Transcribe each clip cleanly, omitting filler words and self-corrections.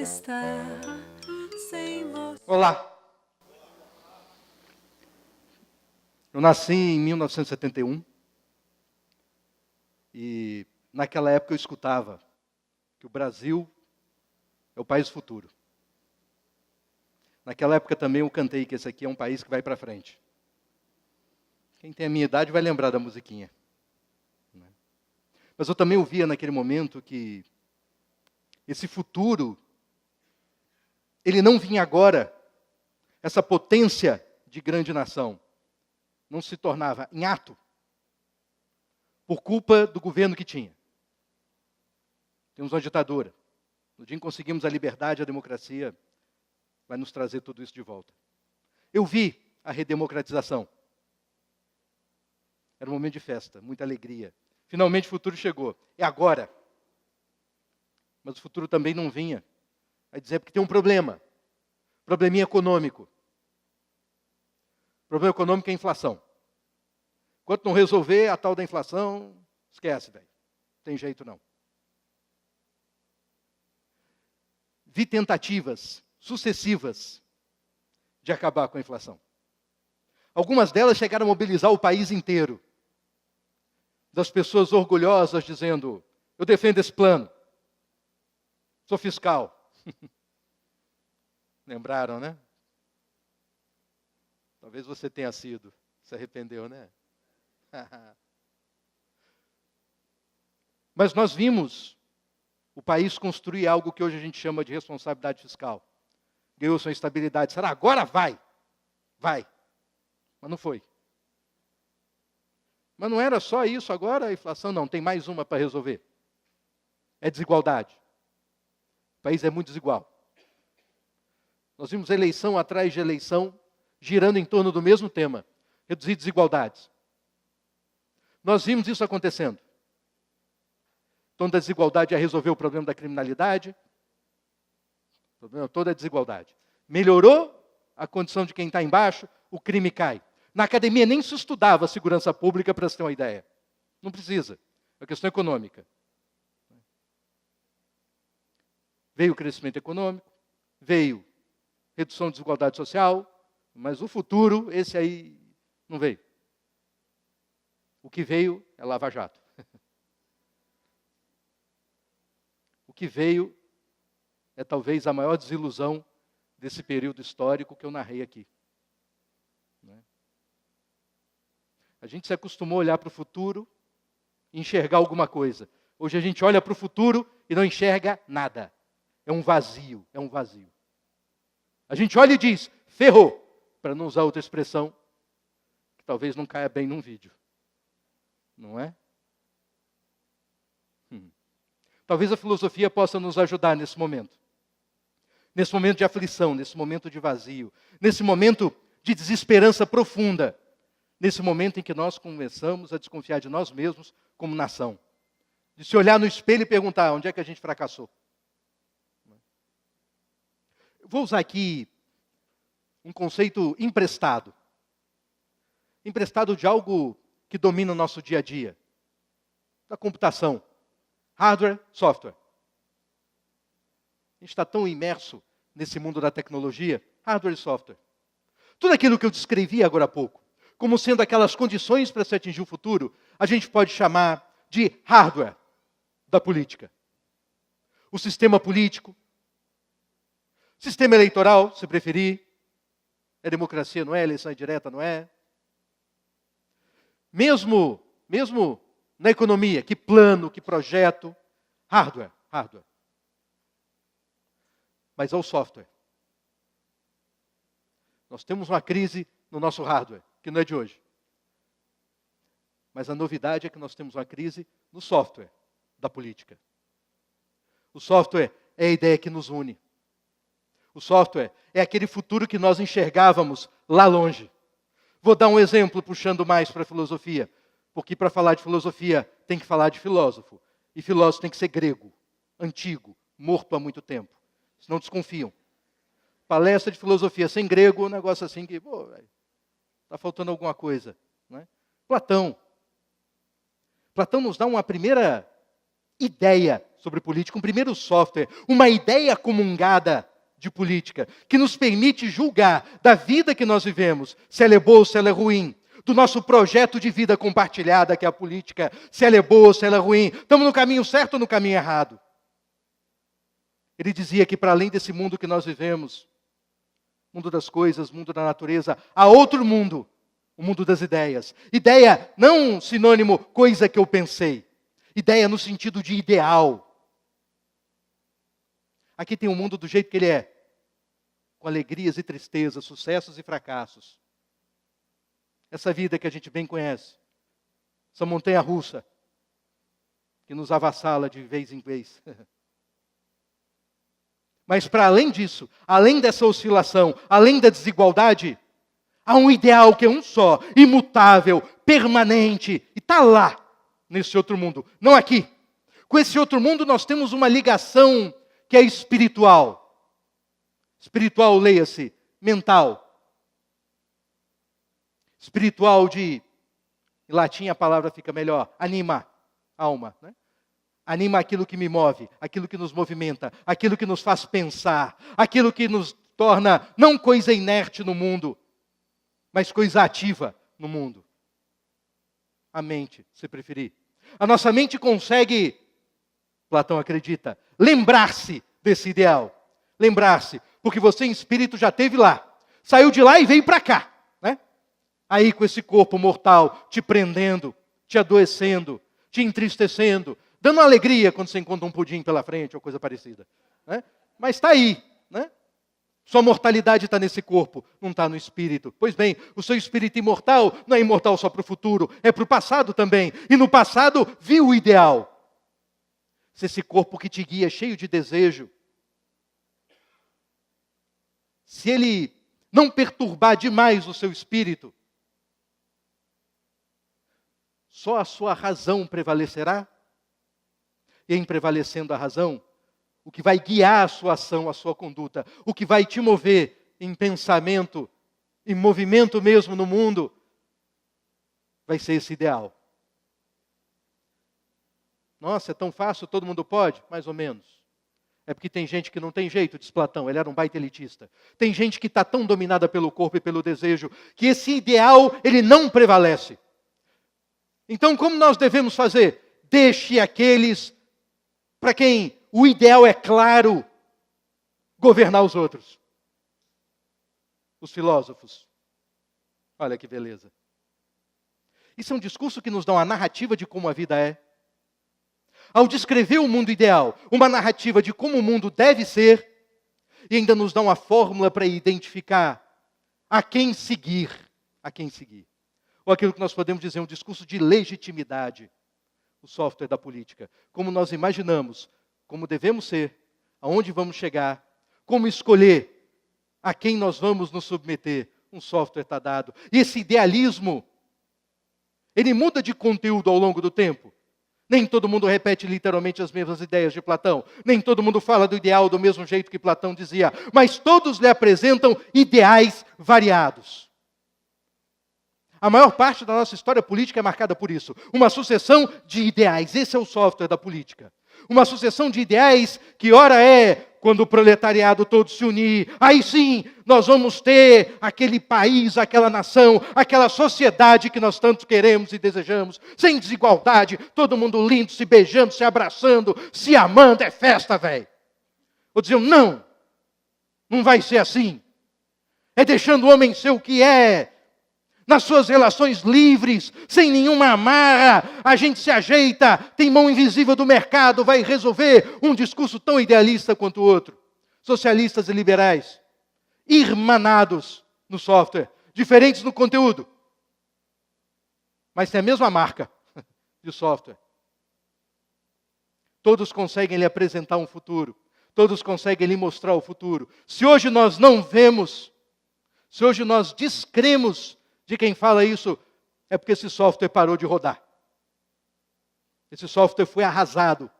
estar sem você. Olá. Eu nasci em 1971 e naquela época eu escutava que o Brasil é o país futuro. Naquela época também eu cantei que esse aqui é um país que vai para frente. Quem tem a minha idade vai lembrar da musiquinha. Mas eu também ouvia naquele momento que esse futuro, ele não vinha agora, essa potência de grande nação, não se tornava em ato por culpa do governo que tinha. Temos uma ditadura. No dia em que conseguimos a liberdade, a democracia vai nos trazer tudo isso de volta. Eu vi a redemocratização. Era um momento de festa, muita alegria. Finalmente o futuro chegou. É agora. Mas o futuro também não vinha. Vai dizer porque tem um problema. Probleminha econômico. O problema econômico é a inflação. Enquanto não resolver a tal da inflação, esquece, velho. Não tem jeito não. Vi tentativas sucessivas de acabar com a inflação. Algumas delas chegaram a mobilizar o país inteiro. Das pessoas orgulhosas dizendo, eu defendo esse plano. Sou fiscal. Lembraram, né? Talvez você tenha sido. Se arrependeu, né? Mas nós vimos o país construir algo que hoje a gente chama de responsabilidade fiscal. Ganhou sua estabilidade. Será? Agora vai. Vai. Mas não foi. Mas não era só isso agora, a inflação não. Tem mais uma para resolver. É desigualdade. O país é muito desigual. Nós vimos eleição atrás de eleição, girando em torno do mesmo tema. Reduzir desigualdades. Nós vimos isso acontecendo. Então, da desigualdade é resolver o problema da criminalidade. O problema todo é desigualdade. Melhorou a condição de quem está embaixo, o crime cai. Na academia nem se estudava segurança pública, para você ter uma ideia. Não precisa. É uma questão econômica. Veio o crescimento econômico, veio redução de desigualdade social, mas o futuro, esse aí, não veio. O que veio é Lava Jato. O que veio é talvez a maior desilusão desse período histórico que eu narrei aqui. A gente se acostumou a olhar para o futuro e enxergar alguma coisa. Hoje a gente olha para o futuro e não enxerga nada. É um vazio, é um vazio. A gente olha e diz, ferrou, para não usar outra expressão, que talvez não caia bem num vídeo. Não é? Talvez a filosofia possa nos ajudar nesse momento. Nesse momento de aflição, nesse momento de vazio, nesse momento de desesperança profunda. Nesse momento em que nós começamos a desconfiar de nós mesmos como nação. De se olhar no espelho e perguntar, onde é que a gente fracassou? Eu vou usar aqui um conceito emprestado. Emprestado de algo que domina o nosso dia a dia. Da computação. Hardware, software. A gente está tão imerso nesse mundo da tecnologia, hardware e software. Tudo aquilo que eu descrevi agora há pouco, como sendo aquelas condições para se atingir o futuro, a gente pode chamar de hardware da política. O sistema político, sistema eleitoral, se preferir. É democracia, não é? Eleição direta, não é? Mesmo na economia, que plano, que projeto, hardware. Mas ao software. Nós temos uma crise no nosso hardware, que não é de hoje. Mas a novidade é que nós temos uma crise no software da política. O software é a ideia que nos une. O software é aquele futuro que nós enxergávamos lá longe. Vou dar um exemplo puxando mais para a filosofia, porque para falar de filosofia tem que falar de filósofo. E filósofo tem que ser grego, antigo, morto há muito tempo. Senão desconfiam. Palestra de filosofia sem grego, um negócio assim que, está faltando alguma coisa. Não é? Platão nos dá uma primeira ideia sobre política, um primeiro software, uma ideia comungada de política, que nos permite julgar da vida que nós vivemos, se ela é boa ou se ela é ruim, do nosso projeto de vida compartilhada, que é a política, se ela é boa ou se ela é ruim, estamos no caminho certo ou no caminho errado. Ele dizia que para além desse mundo que nós vivemos, mundo das coisas, mundo da natureza, há outro mundo, o mundo das ideias. Ideia não sinônimo coisa que eu pensei, ideia no sentido de ideal. Aqui tem um mundo do jeito que ele é, com alegrias e tristezas, sucessos e fracassos. Essa vida que a gente bem conhece, essa montanha-russa, que nos avassala de vez em vez. Mas para além disso, além dessa oscilação, além da desigualdade, há um ideal que é um só, imutável, permanente, e está lá, nesse outro mundo, não aqui. Com esse outro mundo nós temos uma ligação que é espiritual. Espiritual, leia-se, mental. Espiritual em latim a palavra fica melhor, anima, alma, né? Anima aquilo que me move, aquilo que nos movimenta, aquilo que nos faz pensar, aquilo que nos torna não coisa inerte no mundo, mas coisa ativa no mundo. A mente, se preferir. A nossa mente consegue, Platão acredita, lembrar-se desse ideal. Lembrar-se, porque você em espírito já esteve lá. Saiu de lá e veio para cá, né? Aí com esse corpo mortal te prendendo, te adoecendo, te entristecendo, dando alegria quando você encontra um pudim pela frente ou coisa parecida, né? Mas está aí, né? Sua mortalidade está nesse corpo, não está no espírito. Pois bem, o seu espírito imortal não é imortal só para o futuro, é para o passado também. E no passado viu o ideal. Se esse corpo que te guia é cheio de desejo, se ele não perturbar demais o seu espírito, só a sua razão prevalecerá. E em prevalecendo a razão, o que vai guiar a sua ação, a sua conduta, o que vai te mover em pensamento, em movimento mesmo no mundo, vai ser esse ideal. Nossa, é tão fácil, todo mundo pode? Mais ou menos. É porque tem gente que não tem jeito, diz Platão, ele era um baita elitista. Tem gente que está tão dominada pelo corpo e pelo desejo, que esse ideal, ele não prevalece. Então, como nós devemos fazer? Deixe aqueles para quem o ideal é claro, governar os outros. Os filósofos. Olha que beleza. Isso é um discurso que nos dá uma narrativa de como a vida é. Ao descrever o mundo ideal, uma narrativa de como o mundo deve ser, e ainda nos dá uma fórmula para identificar a quem seguir. A quem seguir. Ou aquilo que nós podemos dizer, um discurso de legitimidade. O software da política. Como nós imaginamos, como devemos ser, aonde vamos chegar, como escolher a quem nós vamos nos submeter. Um software está dado. E esse idealismo, ele muda de conteúdo ao longo do tempo. Nem todo mundo repete literalmente as mesmas ideias de Platão. Nem todo mundo fala do ideal do mesmo jeito que Platão dizia. Mas todos lhe apresentam ideais variados. A maior parte da nossa história política é marcada por isso. Uma sucessão de ideais. Esse é o software da política. Uma sucessão de ideais que ora é quando o proletariado todo se unir. Aí sim, nós vamos ter aquele país, aquela nação, aquela sociedade que nós tanto queremos e desejamos. Sem desigualdade, todo mundo lindo, se beijando, se abraçando, se amando. É festa, velho. Ou diziam, não, não vai ser assim. É deixando o homem ser o que é. Nas suas relações livres, sem nenhuma amarra, a gente se ajeita, tem mão invisível do mercado, vai resolver um discurso tão idealista quanto o outro. Socialistas e liberais, irmanados no software, diferentes no conteúdo, mas tem a mesma marca de software. Todos conseguem lhe apresentar um futuro, todos conseguem lhe mostrar o futuro. Se hoje nós não vemos, se hoje nós descremos de quem fala isso, é porque esse software parou de rodar. Esse software foi arrasado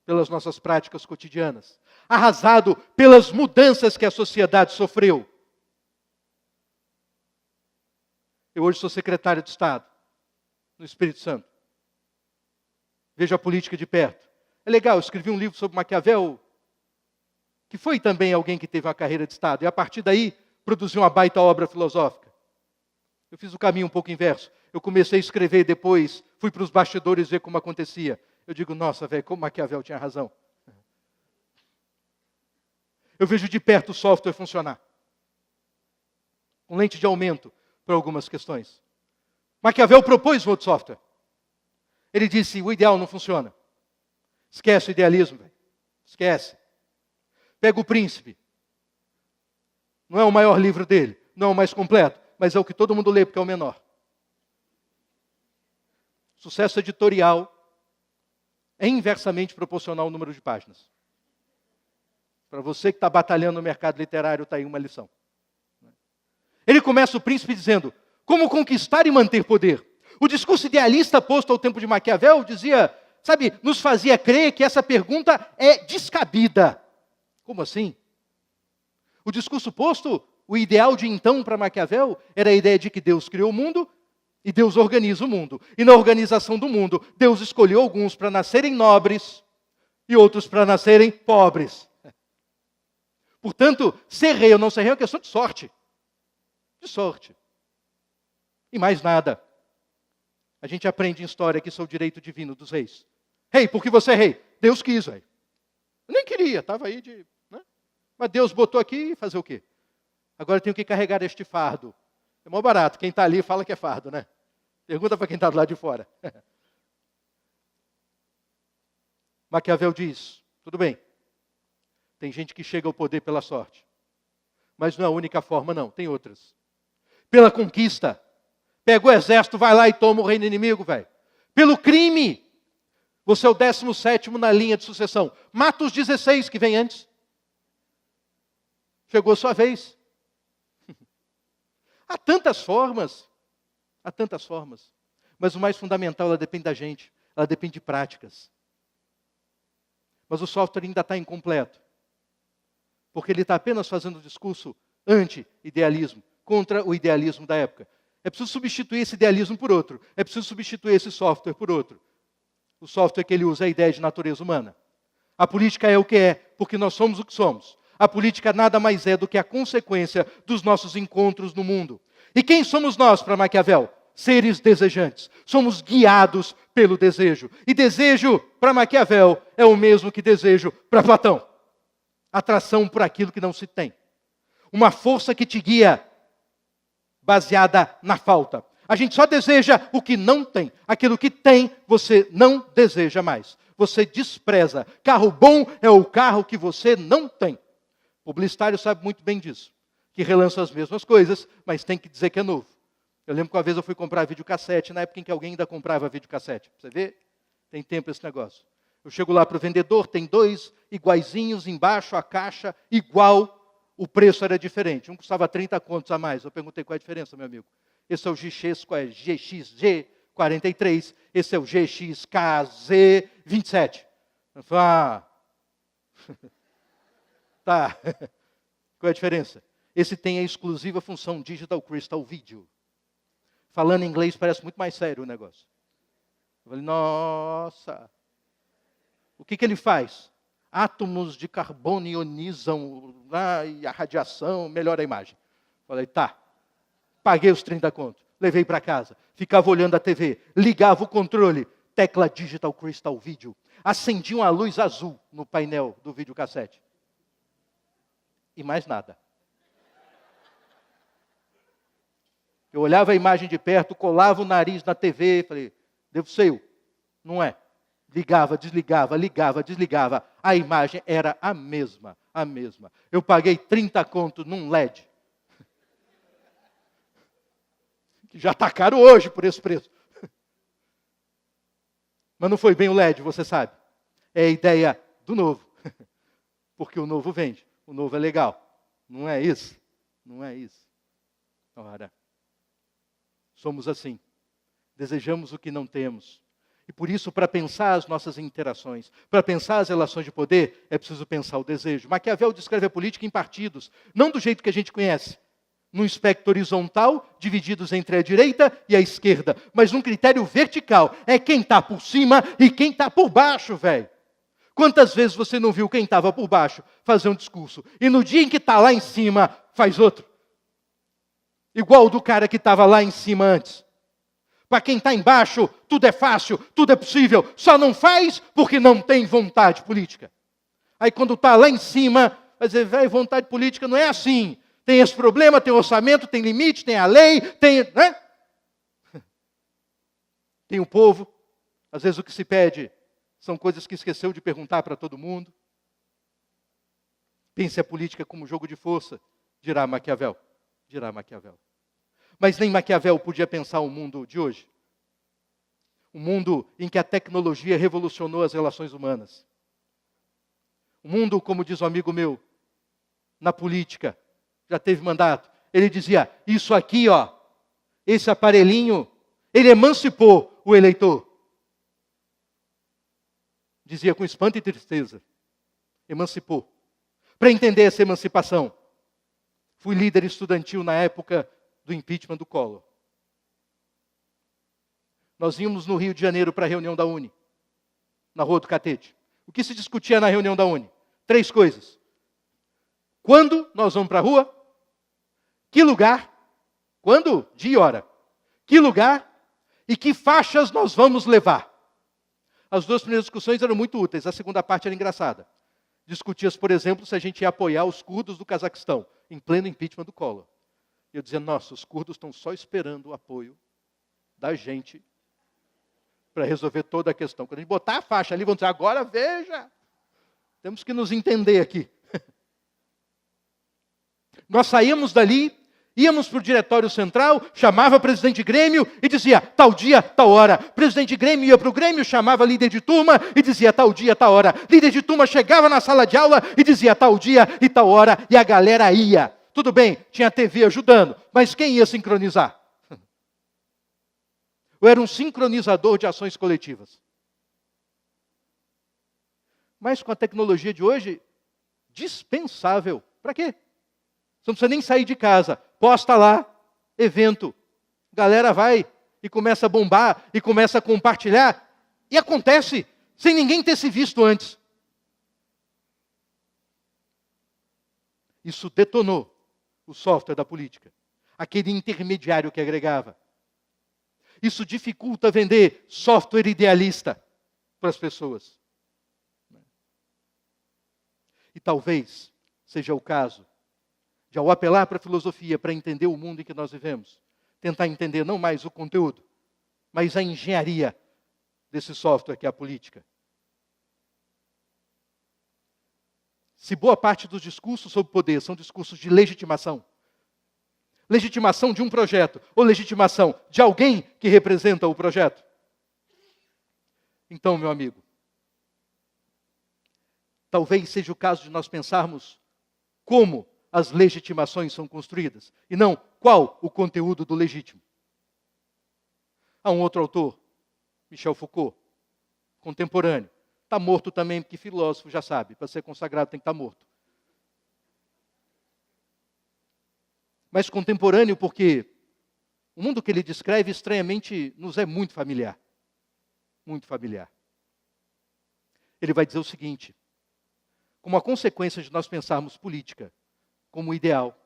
pelas nossas práticas cotidianas. Arrasado pelas mudanças que a sociedade sofreu. Eu hoje sou secretário de Estado, no Espírito Santo. Vejo a política de perto. É legal, eu escrevi um livro sobre Maquiavel, que foi também alguém que teve uma carreira de Estado, e a partir daí produziu uma baita obra filosófica. Eu fiz o caminho um pouco inverso. Eu comecei a escrever depois, fui para os bastidores ver como acontecia. Eu digo, nossa, velho, como Maquiavel tinha razão. Eu vejo de perto o software funcionar. Com lente de aumento para algumas questões. Maquiavel propôs um outro software. Ele disse, o ideal não funciona. Esquece o idealismo, velho. Esquece. Pega o Príncipe. Não é o maior livro dele, não é o mais completo, mas é o que todo mundo lê porque é o menor. Sucesso editorial é inversamente proporcional ao número de páginas. Para você que está batalhando no mercado literário, está aí uma lição. Ele começa o Príncipe dizendo, como conquistar e manter poder. O discurso idealista posto ao tempo de Maquiavel dizia, sabe, nos fazia crer que essa pergunta é descabida. Como assim? O discurso posto, o ideal de então para Maquiavel, era a ideia de que Deus criou o mundo e Deus organiza o mundo. E na organização do mundo, Deus escolheu alguns para nascerem nobres e outros para nascerem pobres. Portanto, ser rei ou não ser rei é uma questão de sorte. De sorte. E mais nada. A gente aprende em história que isso é o direito divino dos reis. Rei, por que você é rei? Deus quis, velho. Eu nem queria, estava aí de... Né? Mas Deus botou aqui e fazer o quê? Agora eu tenho que carregar este fardo. É mó barato, quem está ali fala que é fardo, né? Pergunta para quem está do lado de fora. Maquiavel diz, tudo bem, tem gente que chega ao poder pela sorte. Mas não é a única forma, não, tem outras. Pela conquista. Pega o exército, vai lá e toma o reino inimigo, velho. Pelo crime. Você é o 17º na linha de sucessão. Mata os 16 que vem antes. Chegou a sua vez. Há tantas formas. Há tantas formas. Mas o mais fundamental, ela depende da gente. Ela depende de práticas. Mas o software ainda está incompleto. Porque ele está apenas fazendo um discurso anti-idealismo, contra o idealismo da época. É preciso substituir esse idealismo por outro. É preciso substituir esse software por outro. O software que ele usa é a ideia de natureza humana. A política é o que é, porque nós somos o que somos. A política nada mais é do que a consequência dos nossos encontros no mundo. E quem somos nós para Maquiavel? Seres desejantes. Somos guiados pelo desejo. E desejo para Maquiavel é o mesmo que desejo para Platão. Atração por aquilo que não se tem. Uma força que te guia baseada na falta. A gente só deseja o que não tem. Aquilo que tem, você não deseja mais. Você despreza. Carro bom é o carro que você não tem. O publicitário sabe muito bem disso. Que relança as mesmas coisas, mas tem que dizer que é novo. Eu lembro que uma vez eu fui comprar videocassete, na época em que alguém ainda comprava videocassete. Você vê? Tem tempo esse negócio. Eu chego lá para o vendedor, tem 2 iguaizinhos, embaixo a caixa, igual, o preço era diferente. Um custava 30 contos a mais. Eu perguntei qual é a diferença, meu amigo. Esse é o GXG43, esse é o GXKZ27. Eu falei, tá. Qual é a diferença? Esse tem a exclusiva função Digital Crystal Video. Falando em inglês parece muito mais sério o negócio. Eu falei, nossa. O que ele faz? Átomos de carbono ionizam e a radiação melhora a imagem. Falei, tá. Paguei os 30 contos. Levei para casa. Ficava olhando a TV. Ligava o controle. Tecla Digital Crystal Video. Acendia uma luz azul no painel do videocassete. E mais nada. Eu olhava a imagem de perto, colava o nariz na TV, falei, devo ser eu. Não é. Ligava, desligava, ligava, desligava. A imagem era a mesma, a mesma. Eu paguei 30 contos num LED. Que já está caro hoje por esse preço. Mas não foi bem o LED, você sabe. É a ideia do novo. Porque o novo vende. O novo é legal. Não é isso? Não é isso. Ora, somos assim. Desejamos o que não temos. E por isso, para pensar as nossas interações, para pensar as relações de poder, é preciso pensar o desejo. Maquiavel descreve a política em partidos, não do jeito que a gente conhece, num espectro horizontal, divididos entre a direita e a esquerda, mas num critério vertical. É quem está por cima e quem está por baixo, velho. Quantas vezes você não viu quem estava por baixo fazer um discurso, e no dia em que está lá em cima, faz outro? Igual do cara que estava lá em cima antes. Para quem está embaixo, tudo é fácil, tudo é possível, só não faz porque não tem vontade política. Aí quando está lá em cima, vai dizer, velho, vontade política não é assim. Tem esse problema, tem orçamento, tem limite, tem a lei, tem... né? Tem o povo. Às vezes o que se pede são coisas que esqueceu de perguntar para todo mundo. Pense a política como jogo de força, dirá Maquiavel. Dirá Maquiavel. Mas nem Maquiavel podia pensar o mundo de hoje. Um mundo em que a tecnologia revolucionou as relações humanas. Um mundo, como diz um amigo meu, na política, já teve mandato. Ele dizia, isso aqui, ó, esse aparelhinho, ele emancipou o eleitor. Dizia com espanto e tristeza. Emancipou. Para entender essa emancipação, fui líder estudantil na época do impeachment do Collor. Nós íamos no Rio de Janeiro para a reunião da UNE, na Rua do Catete. O que se discutia na reunião da UNE? 3 coisas. Quando nós vamos para a rua? Que lugar? Quando? Dia e hora. Que lugar? E que faixas nós vamos levar? As 2 primeiras discussões eram muito úteis, a segunda parte era engraçada. Discutia-se, por exemplo, se a gente ia apoiar os curdos do Cazaquistão, em pleno impeachment do Collor. E eu dizia, nossa, os curdos estão só esperando o apoio da gente para resolver toda a questão. Quando a gente botar a faixa ali, vão dizer, agora veja, temos que nos entender aqui. Nós saímos dali, íamos para o diretório central, chamava o presidente de Grêmio e dizia, tal dia, tal hora. O presidente de Grêmio ia para o Grêmio, chamava líder de turma e dizia, tal dia, tal hora. Líder de turma chegava na sala de aula e dizia, tal dia e tal hora, e a galera ia. Tudo bem, tinha a TV ajudando, mas quem ia sincronizar? Eu era um sincronizador de ações coletivas. Mas com a tecnologia de hoje, dispensável. Para quê? Você não precisa nem sair de casa. Posta lá, evento. Galera vai e começa a bombar e começa a compartilhar. E acontece sem ninguém ter se visto antes. Isso detonou o software da política. Aquele intermediário que agregava. Isso dificulta vender software idealista para as pessoas. E talvez seja o caso de, ao apelar para a filosofia, para entender o mundo em que nós vivemos, tentar entender não mais o conteúdo, mas a engenharia desse software que é a política. Se boa parte dos discursos sobre poder são discursos de legitimação, legitimação de um projeto, ou legitimação de alguém que representa o projeto, então, meu amigo, talvez seja o caso de nós pensarmos como as legitimações são construídas, e não qual o conteúdo do legítimo. Há um outro autor, Michel Foucault, contemporâneo. Está morto também, porque filósofo já sabe, para ser consagrado tem que estar morto. Mas contemporâneo porque o mundo que ele descreve, estranhamente, nos é muito familiar. Muito familiar. Ele vai dizer o seguinte, como a consequência de nós pensarmos política como ideal,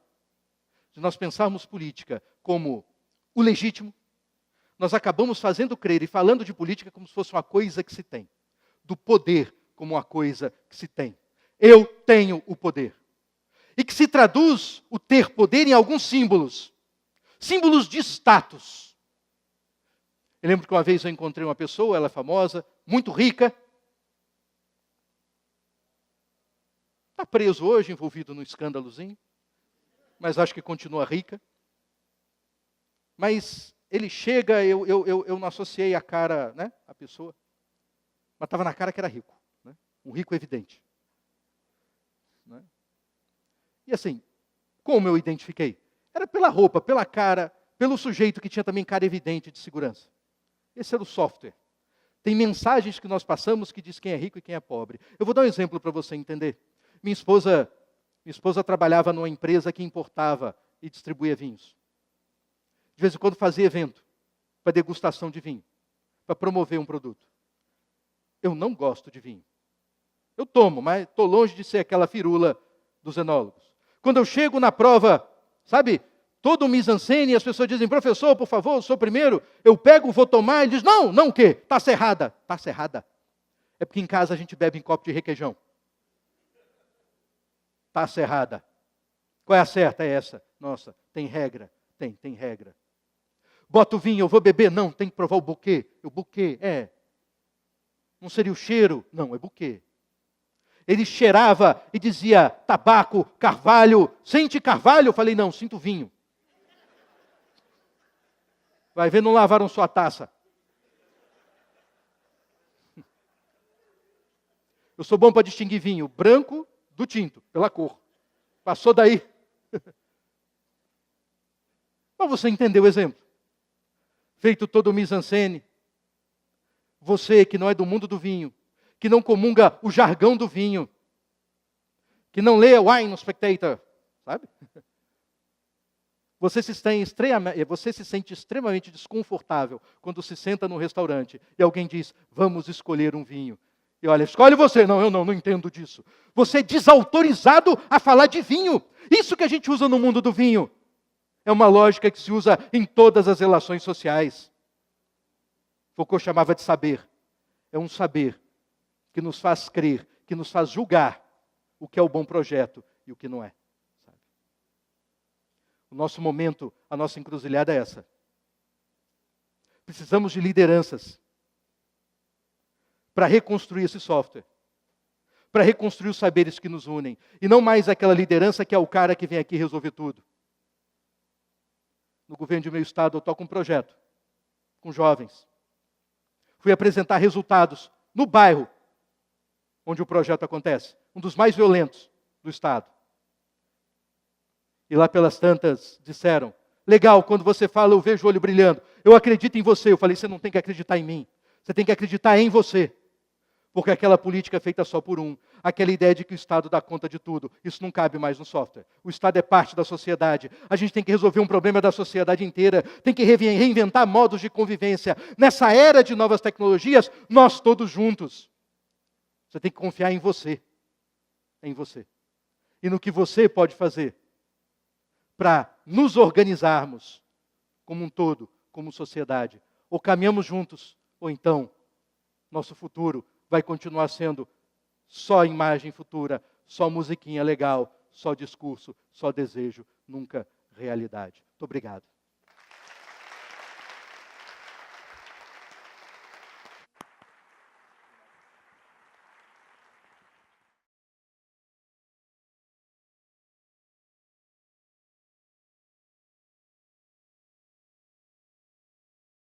de nós pensarmos política como o legítimo, nós acabamos fazendo crer e falando de política como se fosse uma coisa que se tem. Do poder como uma coisa que se tem. Eu tenho o poder. E que se traduz o ter poder em alguns símbolos. Símbolos de status. Eu lembro que uma vez eu encontrei uma pessoa, ela é famosa, muito rica. Está preso hoje, envolvido num escândalozinho. Mas acho que continua rica. Mas ele chega, eu não associei a cara, né, a pessoa. Mas estava na cara que era rico. Né? Um rico evidente. Né? E assim, como eu identifiquei? Era pela roupa, pela cara, pelo sujeito que tinha também cara evidente de segurança. Esse era o software. Tem mensagens que nós passamos que diz quem é rico e quem é pobre. Eu vou dar um exemplo para você entender. Minha esposa trabalhava numa empresa que importava e distribuía vinhos. De vez em quando fazia evento para degustação de vinho, para promover um produto. Eu não gosto de vinho. Eu tomo, mas estou longe de ser aquela firula dos enólogos. Quando eu chego na prova, sabe, todo mise-en-scène, e as pessoas dizem, professor, por favor, eu sou o primeiro, eu pego, vou tomar, e diz, não, não o quê? Taça errada. Taça errada. É porque em casa a gente bebe em copo de requeijão. Taça errada. Qual é a certa? É essa. Nossa, tem regra. Tem regra. Bota o vinho, eu vou beber? Não, tem que provar o buquê. O buquê, Não seria o cheiro? Não, é buquê. Ele cheirava e dizia, tabaco, carvalho. Sente carvalho? Eu falei, não, sinto vinho. Vai ver, não lavaram sua taça. Eu sou bom para distinguir vinho branco do tinto, pela cor. Passou daí. Mas você entendeu o exemplo. Feito todo o mise-en-scène. Você que não é do mundo do vinho, que não comunga o jargão do vinho, que não lê o Wine Spectator, sabe? Você se sente extremamente desconfortável quando se senta num restaurante e alguém diz, vamos escolher um vinho. E olha, escolhe você. Não, eu não entendo disso. Você é desautorizado a falar de vinho. Isso que a gente usa no mundo do vinho. É uma lógica que se usa em todas as relações sociais. Foucault chamava de saber. É um saber que nos faz crer, que nos faz julgar o que é o bom projeto e o que não é. Sabe? O nosso momento, a nossa encruzilhada é essa. Precisamos de lideranças para reconstruir esse software, para reconstruir os saberes que nos unem, e não mais aquela liderança que é o cara que vem aqui resolver tudo. No governo do meu estado, eu toco um projeto com jovens. Fui apresentar resultados no bairro onde o projeto acontece, um dos mais violentos do estado. E lá pelas tantas disseram, legal, quando você fala eu vejo o olho brilhando, eu acredito em você. Eu falei, você não tem que acreditar em mim, você tem que acreditar em você. Porque aquela política é feita só por um, aquela ideia de que o Estado dá conta de tudo, isso não cabe mais no software. O Estado é parte da sociedade, a gente tem que resolver um problema da sociedade inteira, tem que reinventar modos de convivência. Nessa era de novas tecnologias, nós todos juntos. Você tem que confiar em você, e no que você pode fazer para nos organizarmos como um todo, como sociedade. Ou caminhamos juntos, ou então nosso futuro vai continuar sendo só imagem futura, só musiquinha legal, só discurso, só desejo, nunca realidade. Muito obrigado.